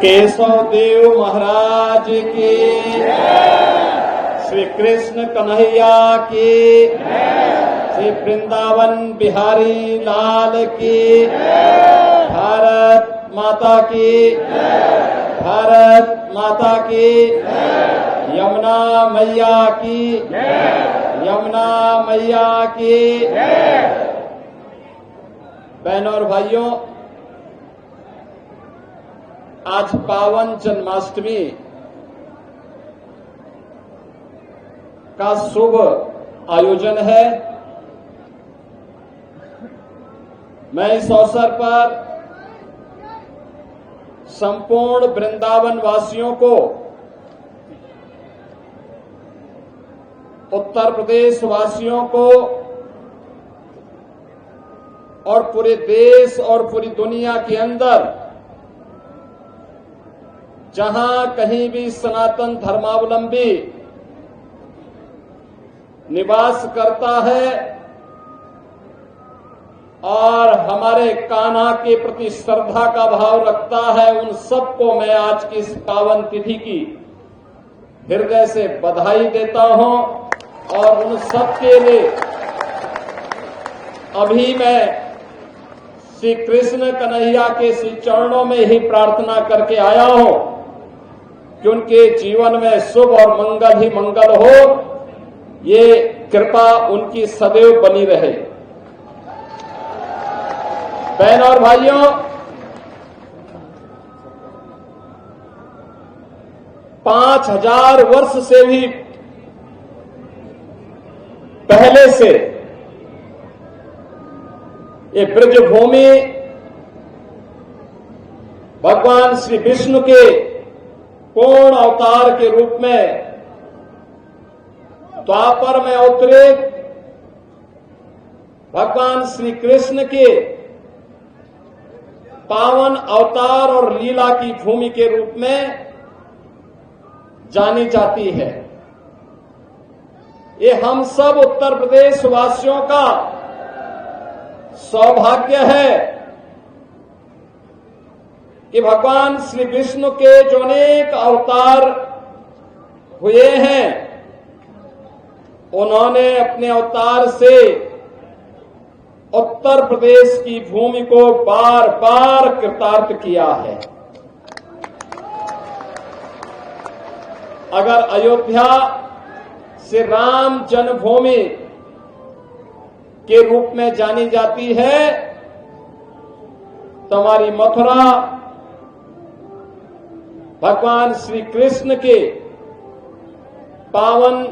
केशव देव महाराज की, श्री कृष्ण कन्हैया की, श्री वृंदावन बिहारी लाल की, भारत माता की, भारत माता की, यमुना मैया की, यमुना मैया की। बहनों और भाइयों, आज पावन जन्माष्टमी का शुभ आयोजन है। मैं इस अवसर पर संपूर्ण वृंदावन वासियों को, उत्तर प्रदेश वासियों को और पूरे देश और पूरी दुनिया के अंदर जहां कहीं भी सनातन धर्मावलंबी निवास करता है और हमारे कान्हा के प्रति श्रद्धा का भाव रखता है, उन सबको मैं आज की इस पावन तिथि की हृदय से बधाई देता हूं। और उन सबके लिए अभी मैं श्री कृष्ण कन्हैया के श्री चरणों में ही प्रार्थना करके आया हूं कि उनके जीवन में शुभ और मंगल ही मंगल हो, ये कृपा उनकी सदैव बनी रहे। बहनों और भाइयों, 5000 वर्ष से भी पहले से ये ब्रजभूमि भगवान श्री विष्णु के पूर्ण अवतार के रूप में द्वापर में अवतरित भगवान श्री कृष्ण के पावन अवतार और लीला की भूमि के रूप में जानी जाती है। ये हम सब उत्तर प्रदेश वासियों का सौभाग्य है कि भगवान श्री विष्णु के जो अनेक अवतार हुए हैं, उन्होंने अपने अवतार से उत्तर प्रदेश की भूमि को बार बार कृतार्थ किया है। अगर अयोध्या से राम जन्मभूमि के रूप में जानी जाती है, तो हमारी मथुरा भगवान श्री कृष्ण के पावन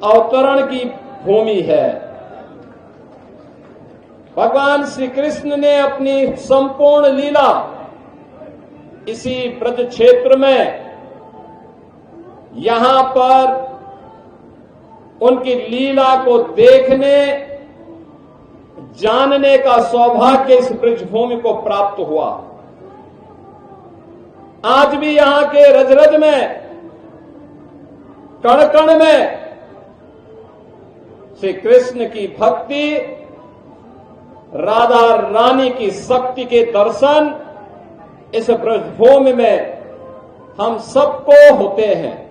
अवतरण की भूमि है। भगवान श्री कृष्ण ने अपनी संपूर्ण लीला इसी ब्रज क्षेत्र में, यहां पर उनकी लीला को देखने जानने का सौभाग्य इस ब्रजभूमि को प्राप्त हुआ। आज भी यहां के रज रज में, कण कण में श्री कृष्ण की भक्ति, राधा रानी की शक्ति के दर्शन इस ब्रजभूमि में हम सबको होते हैं।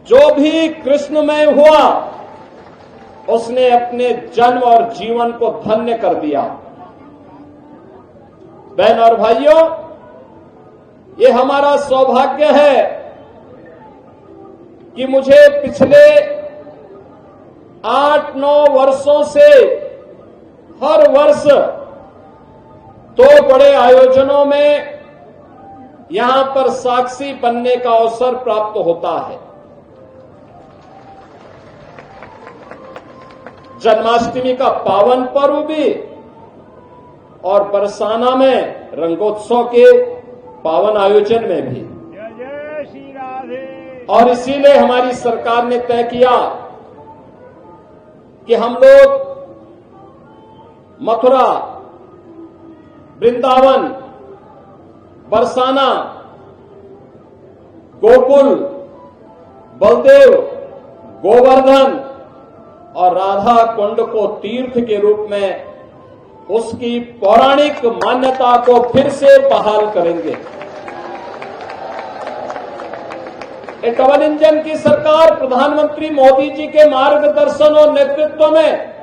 जो भी कृष्णमय हुआ, उसने अपने जन्म और जीवन को धन्य कर दिया। बहन और भाइयों, ये हमारा सौभाग्य है कि मुझे पिछले 8-9 वर्षों से हर वर्ष 2 बड़े आयोजनों में यहां पर साक्षी बनने का अवसर प्राप्त होता है। जन्माष्टमी का पावन पर्व भी और बरसाना में रंगोत्सव के पावन आयोजन में भी। और इसीलिए हमारी सरकार ने तय किया कि हम लोग मथुरा, वृंदावन, बरसाना, गोकुल, बलदेव, गोवर्धन और राधा कुंड को तीर्थ के रूप में उसकी पौराणिक मान्यता को फिर से बहाल करेंगे। ये डबल इंजन की सरकार प्रधानमंत्री मोदी जी के मार्गदर्शन और नेतृत्व में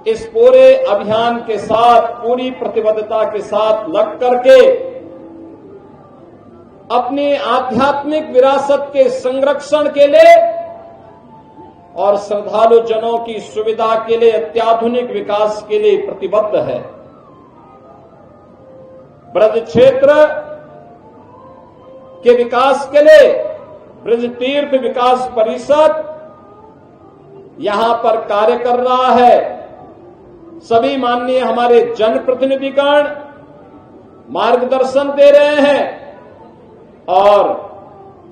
इस पूरे अभियान के साथ पूरी प्रतिबद्धता के साथ लग करके अपनी आध्यात्मिक विरासत के संरक्षण के लिए और श्रद्धालु जनों की सुविधा के लिए अत्याधुनिक विकास के लिए प्रतिबद्ध है। ब्रज क्षेत्र के विकास के लिए ब्रज तीर्थ विकास परिषद यहां पर कार्य कर रहा है। सभी माननीय हमारे जनप्रतिनिधिगण मार्गदर्शन दे रहे हैं और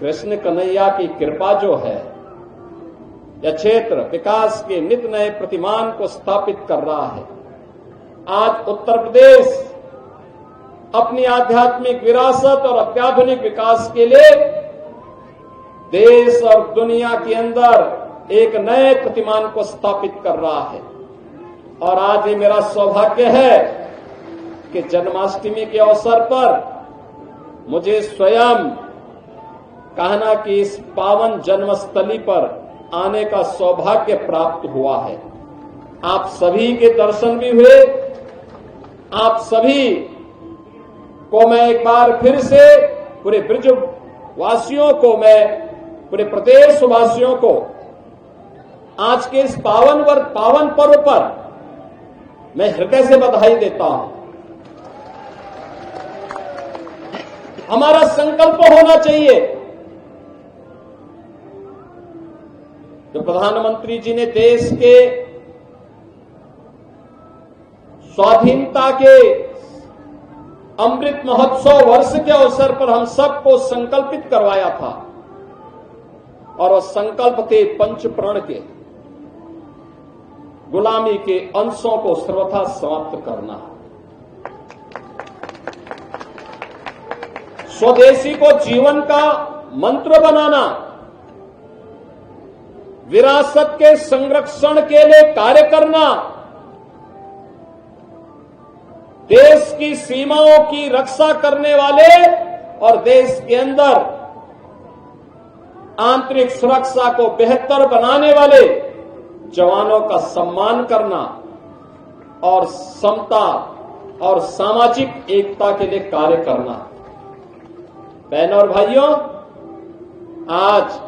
कृष्ण कन्हैया की कृपा जो है यह क्षेत्र विकास के नित नए प्रतिमान को स्थापित कर रहा है। आज उत्तर प्रदेश अपनी आध्यात्मिक विरासत और अत्याधुनिक विकास के लिए देश और दुनिया के अंदर एक नए प्रतिमान को स्थापित कर रहा है। और आज ये मेरा सौभाग्य है कि जन्माष्टमी के अवसर पर मुझे स्वयं कहना कि इस पावन जन्मस्थली पर आने का सौभाग्य प्राप्त हुआ है। आप सभी के दर्शन भी हुए। आप सभी को मैं एक बार फिर से पूरे ब्रज वासियों को, मैं पूरे प्रदेश वासियों को आज के इस पावन पर्व पर मैं हृदय से बधाई देता हूं। हमारा संकल्प होना चाहिए, जो प्रधानमंत्री जी ने देश के स्वाधीनता के अमृत महोत्सव वर्ष के अवसर पर हम सबको संकल्पित करवाया था, और वह संकल्प थे पंचप्रण के, गुलामी के अंशों को सर्वथा समाप्त करना, स्वदेशी को जीवन का मंत्र बनाना, विरासत के संरक्षण के लिए कार्य करना, देश की सीमाओं की रक्षा करने वाले और देश के अंदर आंतरिक सुरक्षा को बेहतर बनाने वाले जवानों का सम्मान करना और समता और सामाजिक एकता के लिए कार्य करना। बहनों और भाइयों, आज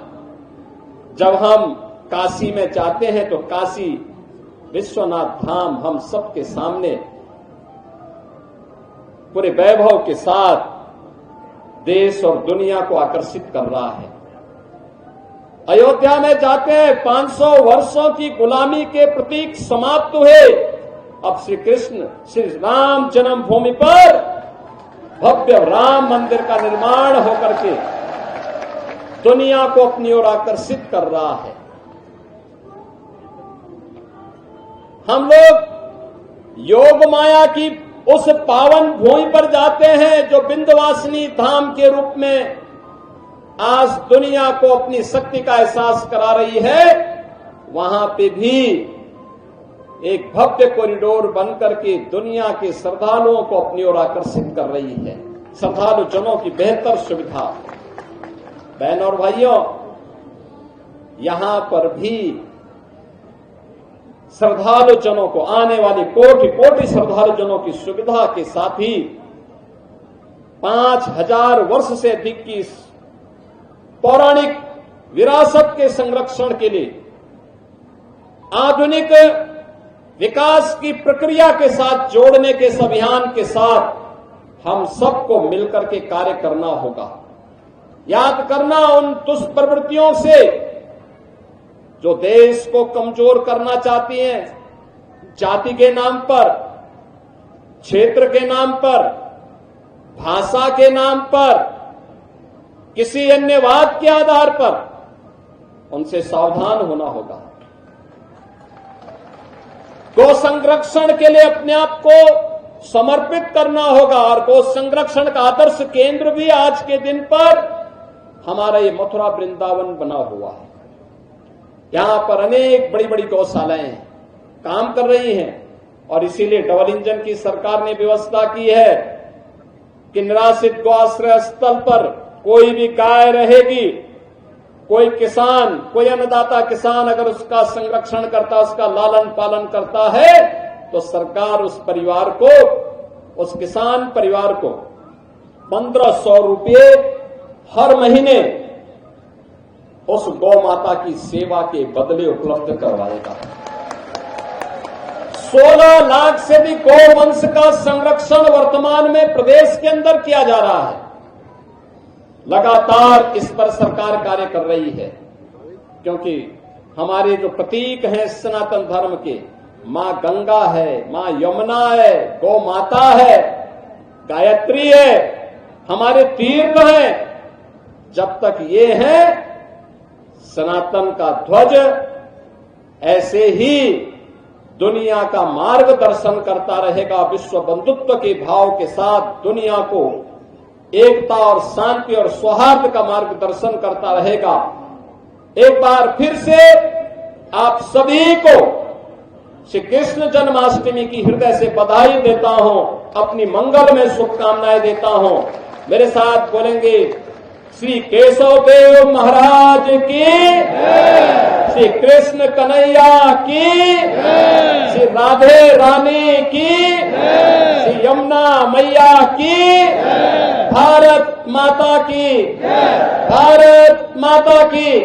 जब हम काशी में जाते हैं तो काशी विश्वनाथ धाम हम सबके सामने पूरे वैभव के साथ देश और दुनिया को आकर्षित कर रहा है। अयोध्या में जाते हैं, 500 वर्षों की गुलामी के प्रतीक समाप्त हुए। अब श्री कृष्ण श्री राम जन्मभूमि पर भव्य राम मंदिर का निर्माण होकर के दुनिया को अपनी ओर आकर्षित कर रहा है। हम लोग योग माया की उस पावन भूमि पर जाते हैं जो विंध्यवासिनी धाम के रूप में आज दुनिया को अपनी शक्ति का एहसास करा रही है। वहां पे भी एक भव्य कॉरिडोर बनकर के दुनिया के श्रद्धालुओं को अपनी ओर आकर्षित कर रही है। श्रद्धालु जनों की बेहतर सुविधा। बहनों और भाइयों, यहां पर भी श्रद्धालु जनों को, आने वाली कोटि कोटि श्रद्धालु जनों की सुविधा के साथ ही 5000 वर्ष से अधिक की पौराणिक विरासत के संरक्षण के लिए आधुनिक विकास की प्रक्रिया के साथ जोड़ने के इस अभियान के साथ हम सबको मिलकर के कार्य करना होगा। याद करना उन दुष्प्रवृत्तियों से जो देश को कमजोर करना चाहती हैं, जाति के नाम पर, क्षेत्र के नाम पर, भाषा के नाम पर, किसी अन्य वाद के आधार पर, उनसे सावधान होना होगा। गौ संरक्षण के लिए अपने आप को समर्पित करना होगा और गौ संरक्षण का आदर्श केंद्र भी आज के दिन पर हमारा ये मथुरा वृंदावन बना हुआ है। यहां पर अनेक बड़ी बड़ी गौशालाएं काम कर रही हैं और इसीलिए डबल इंजन की सरकार ने व्यवस्था की है कि निराश्रित गौ आश्रय स्थल पर कोई भी गाय रहेगी, कोई किसान, कोई अन्नदाता किसान अगर उसका संरक्षण करता, उसका लालन पालन करता है, तो सरकार उस परिवार को, उस किसान परिवार को 1500 रुपये हर महीने उस गौ माता की सेवा के बदले उपलब्ध करवाएगा। 16 लाख से भी गौवंश का संरक्षण वर्तमान में प्रदेश के अंदर किया जा रहा है। लगातार इस पर सरकार कार्य कर रही है, क्योंकि हमारे जो प्रतीक हैं सनातन धर्म के, मां गंगा है, मां यमुना है, गौ माता है, गायत्री है, हमारे तीर्थ हैं। जब तक ये है सनातन का ध्वज ऐसे ही दुनिया का मार्गदर्शन करता रहेगा, विश्व बंधुत्व के भाव के साथ दुनिया को एकता और शांति और सौहार्द का मार्गदर्शन करता रहेगा। एक बार फिर से आप सभी को श्री कृष्ण जन्माष्टमी की हृदय से बधाई देता हूं, अपनी मंगल में शुभकामनाएं देता हूं। मेरे साथ बोलेंगे, श्री केशव देव महाराज की, श्री कृष्ण कन्हैया की, श्री राधे रानी की, श्री यमुना मैया की, भारत माता की, भारत माता की।